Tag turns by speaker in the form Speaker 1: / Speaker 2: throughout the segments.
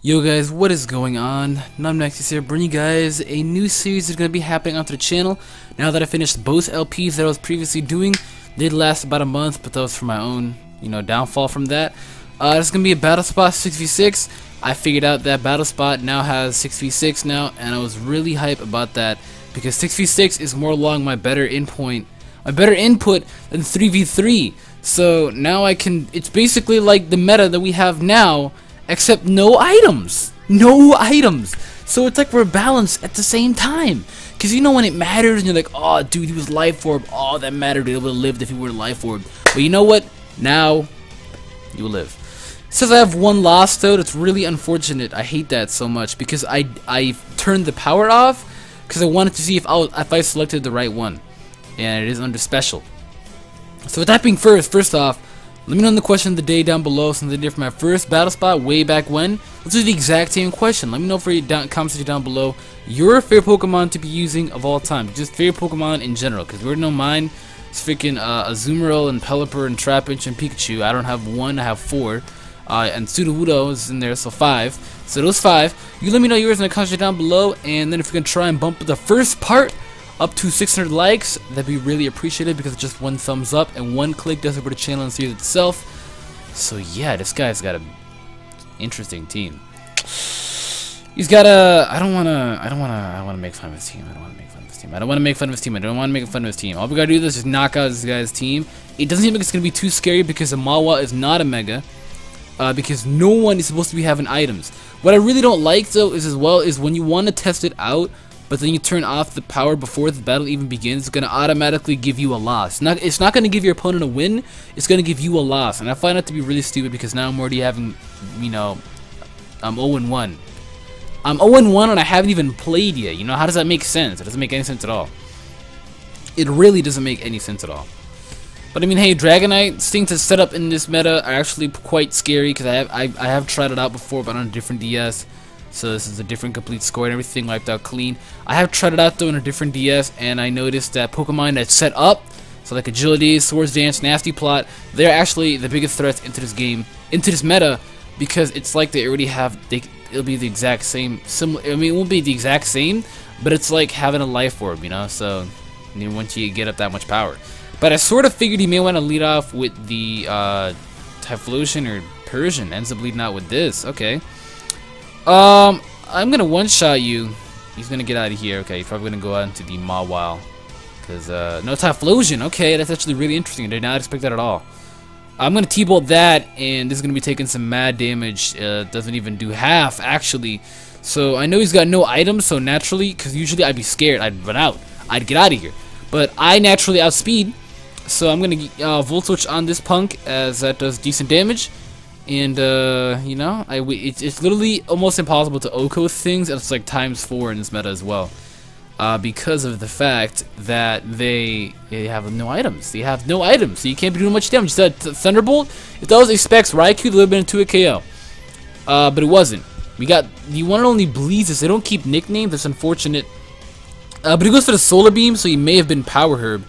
Speaker 1: Yo guys, what is going on? NumbNexus here, bringing you guys a new series that's going to be happening onto the channel. Now that I finished both LPs that I was previously doing, they did last about a month, but that was for my own, downfall from that. It's going to be a BattleSpot 6v6. I figured out that BattleSpot now has 6v6 now, and I was really hype about that because 6v6 is more along my better input than 3v3. So now I can, it's basically like the meta that we have now, except no items. No items. So it's like we're balanced at the same time. Because you know when it matters and you're like, oh dude, he was life orb. Oh, that mattered. He would have lived if he weren't life orb. But you know what? Now, you will live. It says I have one loss though. That's really unfortunate. I hate that so much because I turned the power off because I wanted to see if I selected the right one. And it is under special. So with that being first off, let me know in the question of the day down below since I did for my first BattleSpot way back when. Let's do the exact same question. Let me know for your comments down below your favorite Pokemon to be using of all time. Just favorite Pokemon in general, because we already know mine. It's freaking Azumarill and Pelipper and Trapinch and Pikachu. I don't have one, I have 4. And Sudowoodo is in there, so 5. So those 5. You let me know yours in the comments down below, and then if you can try and bump the first part up to 600 likes, that'd be really appreciated because it's just one thumbs up and one click does it for the channel and series itself. So yeah, this guy's got a interesting team. He's got a I don't wanna make fun of his team. I don't wanna make fun of his team. All we gotta do is just knock out this guy's team. It doesn't seem like it's gonna be too scary because the Mawa is not a mega. Because no one is supposed to be having items. What I really don't like though is when you want to test it out, but then you turn off the power before the battle even begins, it's going to automatically give you a loss. It's not going to give your opponent a win, it's going to give you a loss. And I find that to be really stupid because now I'm already having, I'm 0-1. I'm 0-1 and I haven't even played yet. How does that make sense? It doesn't make any sense at all. It really doesn't make any sense at all. But I mean, hey, Dragonite things to set up in this meta are actually quite scary because I have tried it out before, but on a different DS. So this is a different complete score and everything wiped out clean. I have tried it out though in a different DS, and I noticed that Pokemon that's set up, so like Agility, Swords Dance, Nasty Plot, they're actually the biggest threats into this game, into this meta, because it's like they already have, it'll be the exact same, it won't be the exact same, but it's like having a life orb, so once you get up that much power. But I sort of figured he may want to lead off with the Typhlosion or Persian, ends up leading out with this, okay. I'm gonna one-shot you. He's gonna get out of here. Okay, he's probably gonna go out into the Mawile. Because, no Typhlosion. Okay, that's actually really interesting. I did not expect that at all. I'm gonna T-Bolt that, and this is gonna be taking some mad damage. Doesn't even do half, actually. So, I know he's got no items, so naturally, because usually I'd be scared. I'd run out. I'd get out of here. But I naturally outspeed. So, I'm gonna Volt Switch on this punk, as that does decent damage. And it's literally almost impossible to OHKO things, and it's like ×4 in this meta as well, because of the fact that they have no items. They have no items, so you can't be doing much damage. Just Thunderbolt, if that was a Specs Raikou, they would have been into a KO, but it wasn't. We got the one and only Bleezes. They don't keep nicknames. That's unfortunate. But he goes for the Solar Beam, so he may have been Power Herb.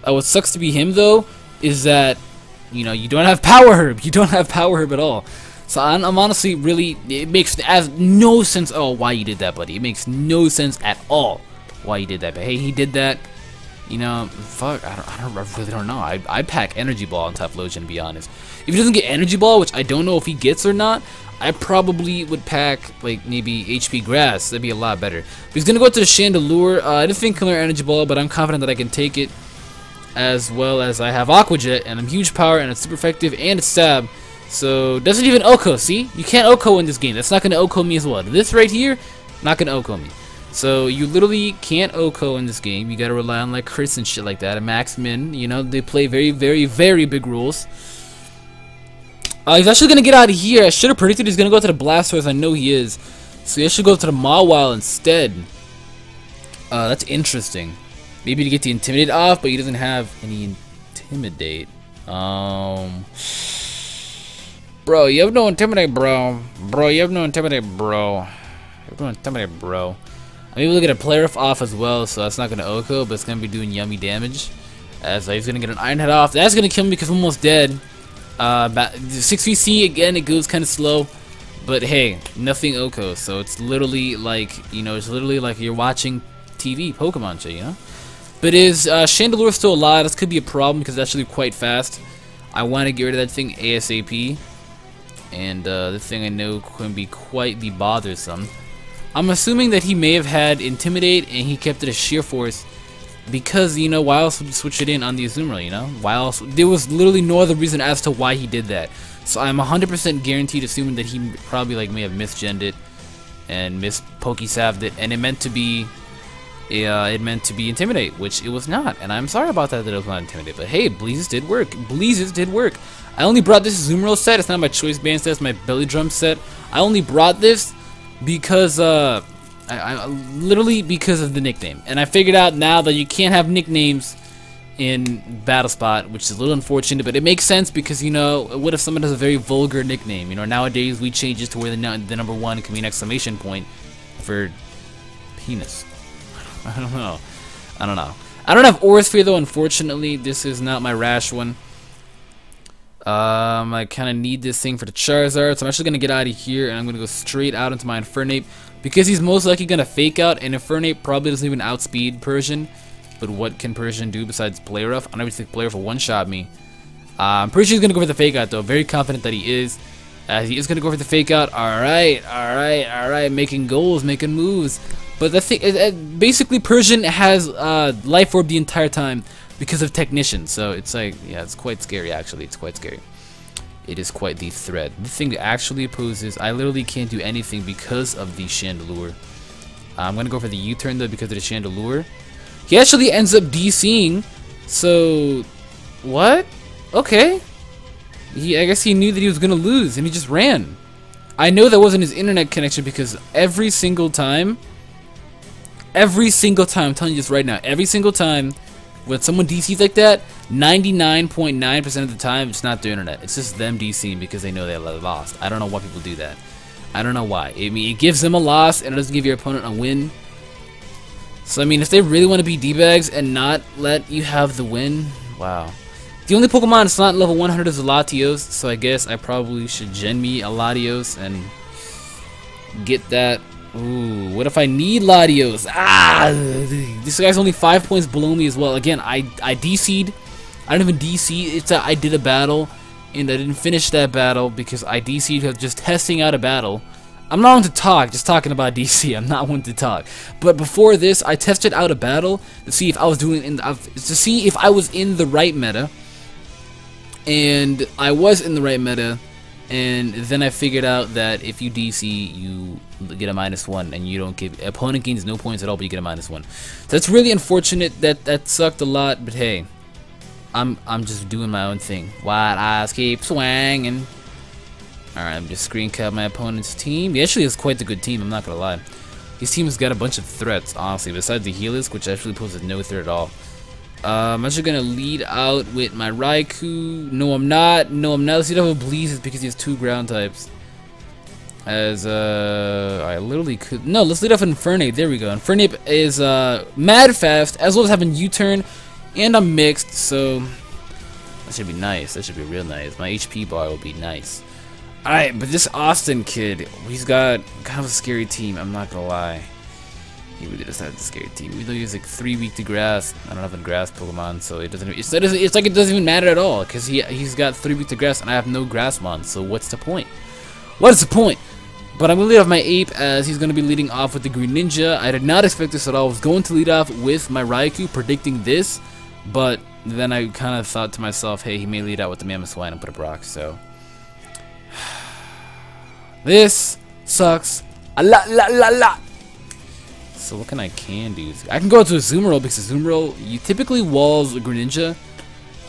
Speaker 1: What sucks to be him though is that you don't have Power Herb. You don't have Power Herb at all. So I'm honestly really, it makes no sense at all why you did that, buddy. It makes no sense at all why you did that. But hey, he did that. Fuck, I really don't know. I'd pack Energy Ball on Typhlosion, to be honest. If he doesn't get Energy Ball, which I don't know if he gets or not, I probably would pack like maybe HP Grass. That'd be a lot better. But he's gonna go to the Chandelure. I didn't think Killer Energy Ball, but I'm confident that I can take it. As well as I have Aqua Jet, and I'm huge power, and it's super effective, and it's stab. So, doesn't even OHKO, see? You can't OHKO in this game. That's not going to OHKO me as well. This right here, not going to OHKO me. So, you literally can't OHKO in this game. You got to rely on, like, crits and shit like that, and Max Min. They play very, very, very big rules. He's actually going to get out of here. I should have predicted he's going to go to the Blastoise. I know he is. So, he should go to the Mawile instead. That's interesting. Maybe to get the Intimidate off, but he doesn't have any Intimidate. Bro, you have no Intimidate, bro. You have no Intimidate, bro. You have no Intimidate, bro. I'm able to get a Player off as well, so that's not going to OHKO, but it's going to be doing yummy damage. As he's going to get an Iron Head off. That's going to kill me because I'm almost dead. 6VC, again, it goes kind of slow. But hey, nothing Oko, so it's literally like, you know, it's literally like you're watching TV, Pokemon shit, you know? But is Chandelure still alive? This could be a problem because it's actually quite fast. I want to get rid of that thing ASAP. And this thing I know can be quite the bothersome. I'm assuming that he may have had Intimidate and he kept it as Sheer Force because, you know, why else would you switch it in on the Azumarill, you know? Why else? There was literally no other reason as to why he did that. So I'm 100% guaranteed assuming that he probably like may have misgened it and mis-Pokesaved it, and it meant to be Intimidate, which it was not. And I'm sorry about that it was not Intimidate, but hey, Bleezes did work. Bleezes did work. I only brought this Azumarill set. It's not my Choice Band set. It's my Belly Drum set. I only brought this because I literally because of the nickname. And I figured out now that you can't have nicknames in BattleSpot, which is a little unfortunate, but it makes sense because, you know, what if someone has a very vulgar nickname? You know, nowadays we change it to where the number 1 can be an exclamation point for penis. I don't know. I don't have Aurasphere though, unfortunately. This is not my rash one. I kind of need this thing for the Charizard, so I'm actually going to get out of here and I'm going to go straight out into my Infernape because he's most likely going to fake out, and Infernape probably doesn't even outspeed Persian. But what can Persian do besides Play Rough? I don't even think Play Rough will one-shot me. I'm pretty sure he's going to go for the fake out though. Very confident that he is. He is going to go for the fake out. Alright. Making goals, making moves. But the thing, basically Persian has Life Orb the entire time because of Technician. So it's like, yeah, it's quite scary actually. It's quite scary. It is quite the threat. The thing that actually opposes, I literally can't do anything because of the Chandelure. I'm going to go for the U-turn though because of the Chandelure. He actually ends up DCing, so what? Okay. I guess he knew that he was gonna lose, and he just ran. I know that wasn't his internet connection because every single time, I'm telling you this right now, every single time when someone DCs like that, 99.9% of the time, it's not their internet. It's just them DCing because they know they lost. I don't know why people do that. I don't know why. I mean, it gives them a loss, and it doesn't give your opponent a win. So, I mean, if they really want to be D-bags and not let you have the win, wow. The only Pokemon that's not level 100 is a Latios, so I guess I probably should gen me a Latios and get that. Ooh, what if I need Latios? Ah! This guy's only 5 points below me as well. Again, I DC'd. I don't even DC. It's I did a battle, and I didn't finish that battle because I DC'd just testing out a battle. I'm not one to talk, just talking about DC. I'm not one to talk. But before this, I tested out a battle to see if I was in the right meta. And I was in the right meta. And then I figured out that if you DC, you get a -1, and you don't give opponent gains no points at all, but you get a -1. So that's really unfortunate. That sucked a lot. But hey, I'm just doing my own thing. Wide eyes keep swinging. Alright, I'm just screen cap my opponent's team. He actually has quite a good team, I'm not gonna lie. His team has got a bunch of threats, honestly, besides the Helix, which actually poses no threat at all. I'm actually gonna lead out with my Raikou. No, I'm not. Let's lead out with Bleezes because he has 2 ground types. I literally could. No, let's lead off with Infernape. There we go. Infernape is mad fast, as well as having U-turn, and I'm mixed, so that should be nice. That should be real nice. My HP bar will be nice. Alright, but this Austin kid, he's got kind of a scary team, I'm not gonna lie. He really does have a scary team. Even though he's like 3 weak to grass, I don't have a grass Pokemon, so it's like it doesn't even matter at all, because he's got 3 weak to grass and I have no Grassmon, so what's the point? What is the point? But I'm gonna lead off my Ape as he's gonna be leading off with the Green Ninja. I did not expect this at all. I was going to lead off with my Raikou, predicting this, but then I kind of thought to myself, hey, he may lead out with the Mamoswine and put a Brock, so this sucks a lot. So what can I do? I can go to a Azumarill because Azumarill, you typically walls a Greninja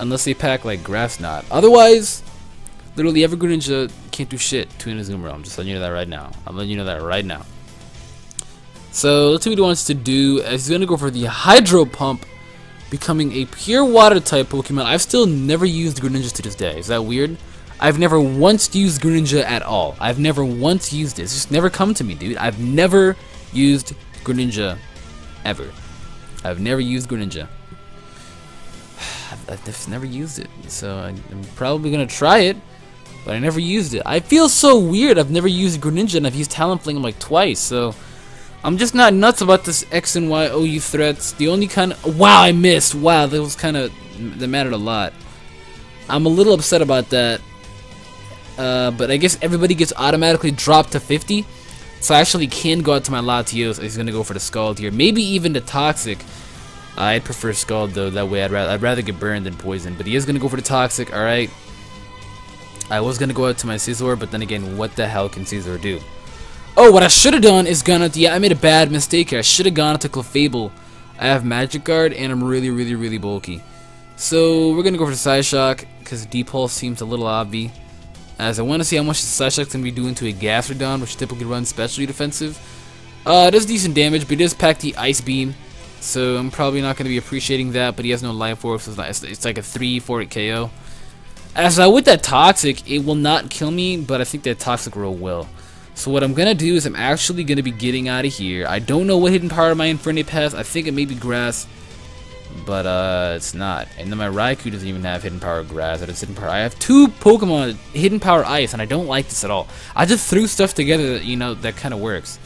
Speaker 1: unless they pack like Grass Knot. Otherwise, literally every Greninja can't do shit to an Azumarill. I'm just letting you know that right now. So let's see what he wants to do. He's gonna go for the Hydro Pump, becoming a pure water type Pokemon. I've still never used Greninja to this day. Is that weird? I've never once used Greninja at all. I've never once used it. It's just never come to me, dude. I've never used Greninja ever. I've never used Greninja. I've just never used it. So I'm probably gonna try it. but I never used it. I feel so weird. I've never used Greninja, and I've used Talon Flame like twice, so I'm just not nuts about this X and Y OU threats. The only kind of... Wow, I missed. Wow, that was kind of... That mattered a lot. I'm a little upset about that. But I guess everybody gets automatically dropped to 50. So I actually can go out to my Latios. He's going to go for the Scald here. Maybe even the Toxic. I'd prefer Scald though. That way I'd rather get burned than poisoned. But he is going to go for the Toxic. Alright. I was going to go out to my Scizor. But then again, what the hell can Scizor do? Oh, what I should have done is gone to... Yeah, I made a bad mistake here. I should have gone to Clefable. I have Magic Guard and I'm really bulky. So we're going to go for the Psyshock. Because D-Pulse seems a little obvious. As I want to see how much the Psyshock's going to be doing to a Gastrodon, which typically runs specialty defensive. It does decent damage, but it does pack the Ice Beam. So I'm probably not going to be appreciating that, but he has no Life Orb, so it's like a 3-4 KO. As with that Toxic, it will not kill me, but I think that Toxic Roll will. So what I'm going to do is I'm actually going to be getting out of here. I don't know what hidden power my Infernape has. I think it may be Grass, but it's not. And then my Raikou doesn't even have hidden power Grass. It has hidden power. I have 2 Pokemon hidden power Ice, and I don't like this at all. I just threw stuff together that, you know, that kind of works.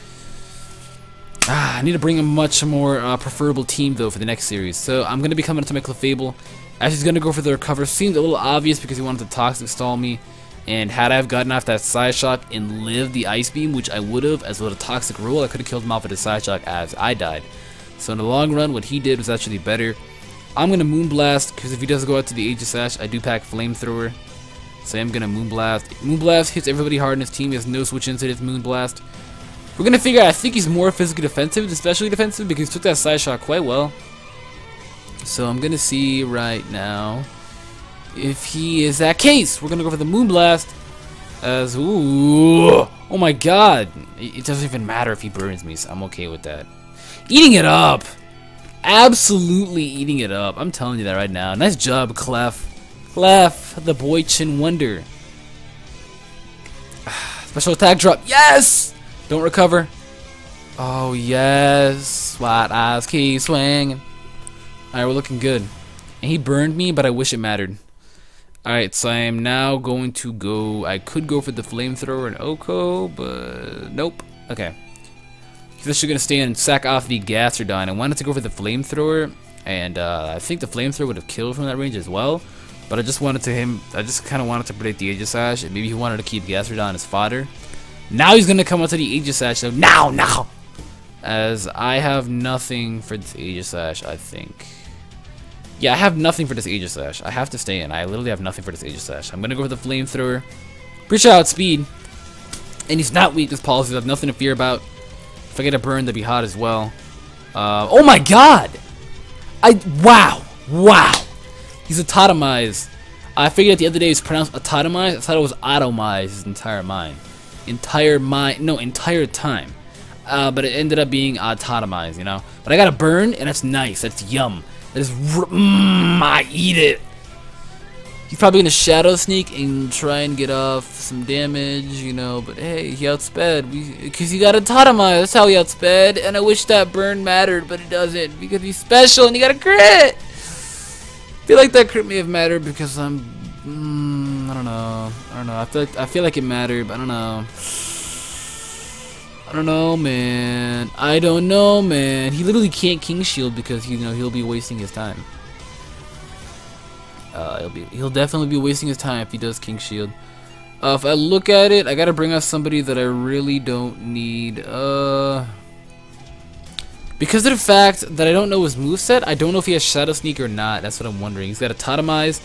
Speaker 1: I need to bring a much more preferable team though for the next series. So I'm gonna be coming into my Clefable. As he's gonna go for the Recover. Seemed a little obvious because he wanted to Toxic Stall me. And had I have gotten off that Psyshock and lived the Ice Beam, which I would have, as well as a Toxic Roll, I could have killed him off with a Psyshock as I died. So in the long run, what he did was actually better. I'm going to Moonblast, because if he does go out to the Aegislash, I do pack Flamethrower. So I'm going to Moonblast. Moonblast hits everybody hard in his team. He has no switch into his Moonblast. We're going to figure out, I think he's more physically defensive than specially defensive, because he took that Psyshock quite well. So I'm going to see right now if he is that case. We're going to go for the Moonblast. As, ooh, oh my god. It doesn't even matter if he burns me, so I'm okay with that. Eating it up! Absolutely eating it up. I'm telling you that right now. Nice job, Clef. Clef, the boy Chin Wonder. Special attack drop. Yes! Don't recover. Oh, yes. White eyes keep swinging. Alright, we're looking good. And he burned me, but I wish it mattered. Alright, so I am now going to go... I could go for the Flamethrower and Oko, but... Nope. Okay. He's actually going to stay and sack off the Gastrodon. I wanted to go for the Flamethrower, and I think the Flamethrower would have killed from that range as well. But I just kind of wanted to predict the Aegislash, and maybe he wanted to keep Gastrodon as fodder. Now he's going to come out to the Aegislash, so now! As I have nothing for this Aegislash, I think. Yeah, I have nothing for this Aegislash. I have to stay in. I literally have nothing for this Aegislash. I'm going to go for the Flamethrower. Pretty sure outspeed. And he's not weak, this policy. I have nothing to fear about. If I get a burn, that'd be hot as well. Oh my god! Wow! He's a Totemize. I figured at the other day it's pronounced Atomize. I thought it was Atomize his entire time. But it ended up being Totemize, you know? But I got a burn, and that's nice. That's yum. That is I eat it. He's probably gonna Shadow Sneak and try and get off some damage, you know, but hey, he outsped because he got a Totemize. That's how he outsped, and I wish that burn mattered, but it doesn't because he's special and he got a crit. I feel like that crit may have mattered because I don't know. I feel like it mattered, but I don't know. I don't know, man. He literally can't King Shield because he'll be wasting his time. He'll definitely be wasting his time if he does King Shield. If I look at it, I gotta bring out somebody that I really don't need. Because of the fact that I don't know his moveset, I don't know if he has Shadow Sneak or not. That's what I'm wondering. He's got a Totemize,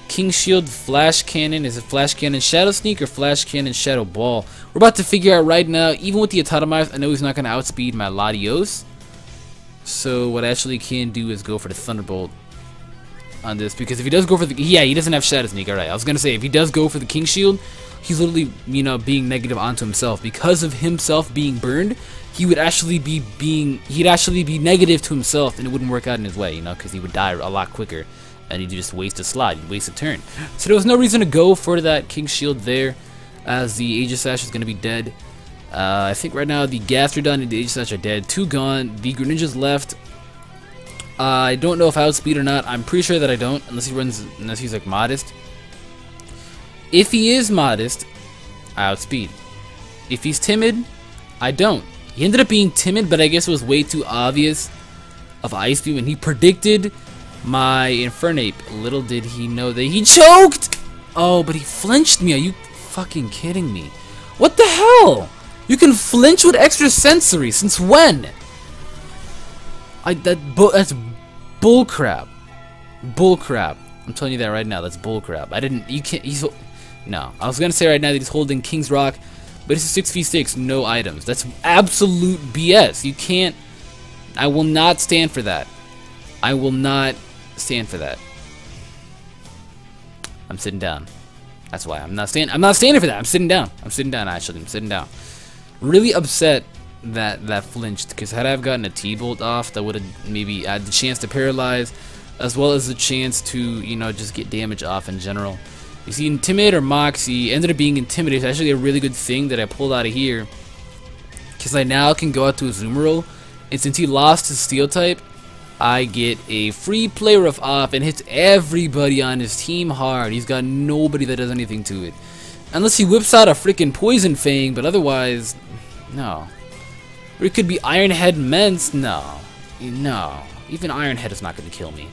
Speaker 1: King Shield, Flash Cannon. Is it Flash Cannon Shadow Sneak or Flash Cannon Shadow Ball? We're about to figure out right now. Even with the Totemize, I know he's not gonna outspeed my Latios. So what I actually can do is go for the Thunderbolt on this, because if he does go for the he doesn't have Shadow Sneak. Alright, I was gonna say if he does go for the King Shield, he's literally being negative onto himself. Because of himself being burned, he'd actually be negative to himself, and it wouldn't work out in his way, because he would die a lot quicker and he'd just waste a slot, he'd waste a turn. So there was no reason to go for that King Shield there, as the Aegislash is gonna be dead. I think right now the Gastrodon and the Aegislash are dead. 2 gone. The Greninja's left. I don't know if I outspeed or not. I'm pretty sure that I don't, unless he's like modest. If he is modest, I outspeed. If he's timid, I don't. He ended up being timid, but I guess it was way too obvious of Ice Beam, and he predicted my Infernape. Little did he know that he choked! Oh, but he flinched me. Are you fucking kidding me? What the hell? You can flinch with Extrasensory. Since when? That's bullcrap. Bullcrap. I'm telling you that right now. That's bullcrap. You can't. No. I was gonna say right now that he's holding King's Rock, but it's a 6v6, no items. That's absolute BS. You can't. I will not stand for that. I will not stand for that. I'm sitting down. That's why I'm not standing for that. I'm sitting down. I'm sitting down. Actually, I'm sitting down. Really upset that flinched, because had I have gotten a T-bolt off, that would have maybe had the chance to paralyze, as well as the chance to, you know, just get damage off in general. You see, Intimidate or Moxie ended up being Intimidate. It's actually a really good thing that I pulled out of here, because I now can go out to Azumarill, and since he lost his Steel type, I get a free play rough off and hits everybody on his team hard. He's got nobody that does anything to it. Unless he whips out a freaking Poison Fang, but otherwise, no. Or it could be Iron Head Mence. No. No. Even Iron Head is not going to kill me.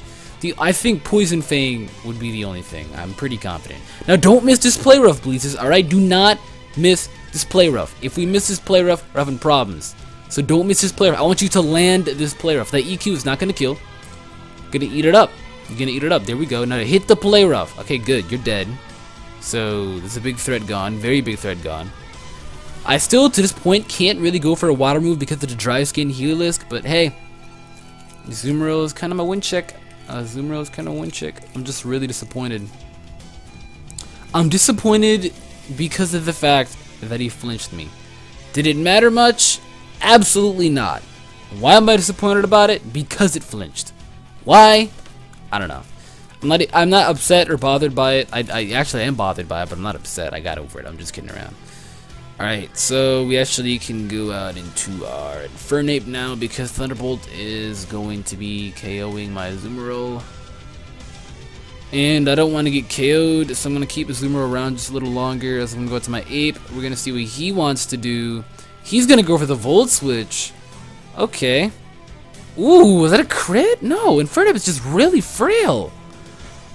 Speaker 1: I think Poison Fang would be the only thing. I'm pretty confident. Now, don't miss this play rough, Bleezes. Alright? Do not miss this play rough. If we miss this play rough, we're having problems. So don't miss this play rough. I want you to land this play rough. That EQ is not going to kill. You're going to eat it up. You're going to eat it up. There we go. Now hit the play rough. Okay, good. You're dead. So there's a big threat gone. Very big threat gone. I still, to this point, can't really go for a water move because of the dry skin Heliolisk, but hey, Azumarill is kind of my win check. Azumarill is kind of win check. I'm just really disappointed. I'm disappointed because of the fact that he flinched me. Did it matter much? Absolutely not. Why am I disappointed about it? Because it flinched. Why? I don't know. I'm not upset or bothered by it. I actually am bothered by it, but I'm not upset. I got over it. I'm just kidding around. Alright, so we actually can go out into our Infernape now, because Thunderbolt is going to be KOing my Azumarill. And I don't want to get KO'd, so I'm going to keep Azumarill around just a little longer. As I'm going to go to my Ape, we're going to see what he wants to do. He's going to go for the Volt Switch. Okay. Ooh, was that a crit? No, Infernape is just really frail.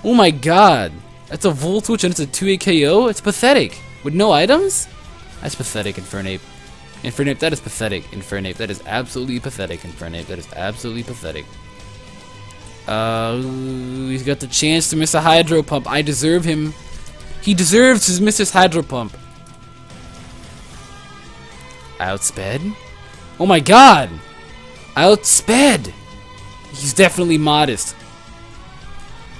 Speaker 1: Oh my god. That's a Volt Switch and it's a 2-8 KO? It's pathetic. With no items? That's pathetic, Infernape. Infernape, that is pathetic. Infernape, that is absolutely pathetic. Infernape, that is absolutely pathetic. He's got the chance to miss a Hydro Pump. I deserve him. He deserves to miss his Hydro Pump. Outsped? Oh my god! Outsped! He's definitely modest.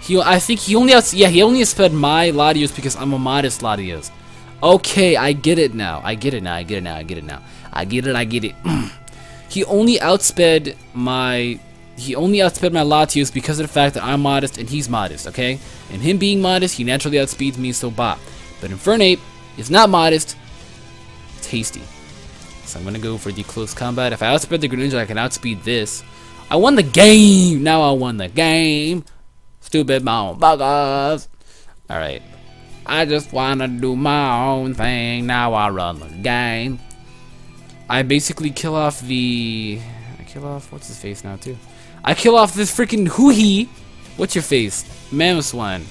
Speaker 1: I think he only outsped my Latios because I'm a modest Latios. Okay, I get it now. I get it now. I get it now. I get it now. I get it. I get it. He only outsped my Latios because of the fact that I'm modest and he's modest, okay? And him being modest, he naturally outspeeds me, so bop. But Infernape is not modest. It's hasty. So I'm gonna go for the close combat. If I outsped the Greninja, I can outspeed this. I won the game! Now I won the game! Stupid motherfuckers! Alright. I just wanna do my own thing. Now I run the game. I basically kill off the... what's his face now too? I kill off this freaking Hoo-Hee. What's your face? Mamoswine.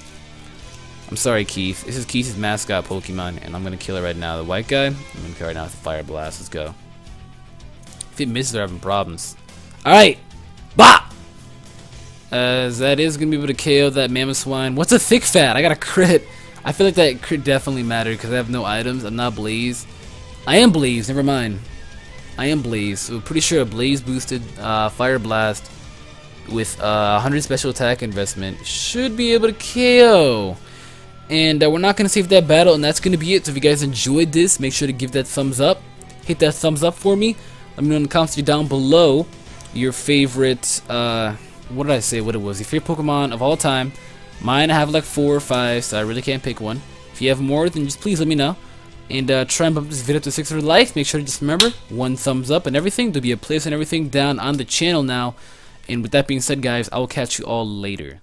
Speaker 1: I'm sorry, Keith. This is Keith's mascot Pokemon, and I'm gonna kill it right now. The white guy, I'm gonna kill it right now with Fire Blast. Let's go. If it misses, they're having problems. Alright! Bah! That is gonna be able to KO that Mamoswine. What's a Thick Fat? I got a crit. I feel like that crit definitely mattered because I have no items. I'm not Blaze. I am Blaze, never mind. I am Blaze. So pretty sure a Blaze boosted Fire Blast with 100 special attack investment should be able to KO. And we're not going to save that battle, and that's going to be it. So if you guys enjoyed this, make sure to give that thumbs up. Hit that thumbs up for me. Let me know in the comments down below your favorite, what did I say what it was? Your favorite Pokemon of all time. Mine, I have like 4 or 5, so I really can't pick one. If you have more, then just please let me know. And try and bump this video to 600 likes. Make sure to just remember, 1 thumbs up and everything. There'll be a place and everything down on the channel now. And with that being said, guys, I will catch you all later.